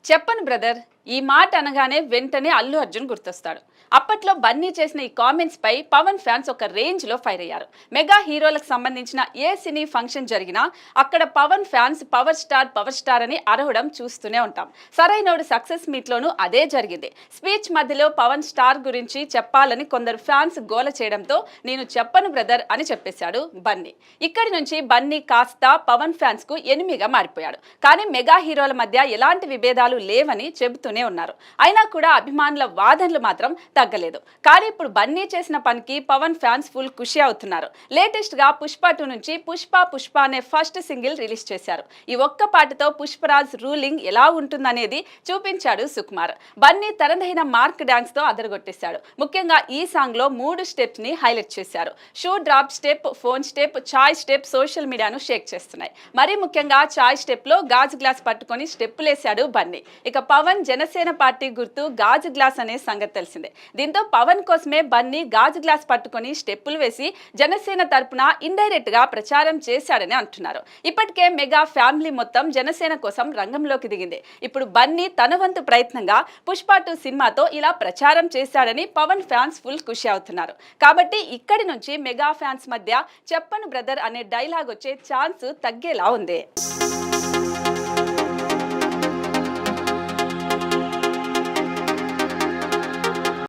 చెప్పను బ్రదర్. ఈ మాట అనగానే వెంటనే అల్లు అర్జున్ గుర్తొస్తాడు. అప్పట్లో బన్నీ చేసిన ఈ కామెంట్స్ పై పవన్ ఫ్యాన్స్ ఒక రేంజ్ లో ఫైర్ అయ్యారు. మెగా హీరోలకు సంబంధించిన ఏ సినీ ఫంక్షన్ జరిగినా అక్కడ పవన్ ఫ్యాన్స్ పవర్ స్టార్ అని అరవడం చూస్తూనే ఉంటాం. సరైనోడు సక్సెస్ మీట్ లోనూ అదే జరిగింది. స్పీచ్ మధ్యలో పవన్ స్టార్ గురించి చెప్పాలని కొందరు ఫ్యాన్స్ గోల చేయడంతో నేను చెప్పను బ్రదర్ అని చెప్పేశాడు బన్నీ. ఇక్కడి నుంచి బన్నీ కాస్త పవన్ ఫ్యాన్స్ కు ఎనిమిగా మారిపోయాడు. కానీ మెగా హీరోల మధ్య ఎలాంటి విభేదాలు లేవని చెబుతూనే ఉన్నారు. అయినా కూడా అభిమానుల వాదనలు మాత్రం తగ్గలేదు. కానీ ఇప్పుడు బన్నీ చేసిన పనికి పవన్ ఫ్యాన్స్ ఫుల్ ఖుషి అవుతున్నారు. లేటెస్ట్ గా పుష్ప 2 నుంచి పుష్ప అనే ఫస్ట్ సింగిల్ రిలీజ్ చేశారు. ఈ ఒక్క పాటతో పుష్పరాజ్ రూలింగ్ ఎలా ఉంటుందనేది చూపించాడు సుకుమార్. బన్నీ తనదైన మార్క్ డాన్స్ తో అదరగొట్టేశాడు. ముఖ్యంగా ఈ సాంగ్ లో 3 స్టెప్స్ ని హైలైట్ చేశారు. Shoe drop step, phone step, చాయ్ స్టెప్ సోషల్ మీడియాను షేక్ చేస్తున్నాయి. మరీ ముఖ్యంగా చాయ్ స్టెప్ లో గాజు గ్లాస్ పట్టుకొని స్టెప్పులేశాడు బన్నీ. ఇక పవన్ జనసేన పార్టీ గుర్తు గాజు గ్లాస్ అనే సంగతి తెలిసిందే. దీంతో పవన్ కోసమే బన్నీ గాజు గ్లాస్ పట్టుకొని స్టెప్పులు వేసి జనసేన తరపున ఇండైరెక్ట్ గా ప్రచారం చేశాడని అంటున్నారు. ఇప్పటికే మెగా ఫ్యామిలీ మొత్తం జనసేన కోసం రంగంలోకి దిగింది. ఇప్పుడు బన్నీ తన వంతు ప్రయత్నంగా పుష్ప 2 సినిమాతో ఇలా ప్రచారం చేశాడని పవన్ ఫ్యాన్స్ ఫుల్ ఖుషి అవుతున్నారు. కాబట్టి ఇక్కడి నుంచి మెగా ఫ్యాన్స్ మధ్య చెప్పను బ్రదర్ అనే డైలాగ్ వచ్చే ఛాన్స్ తగ్గేలా ఉంది.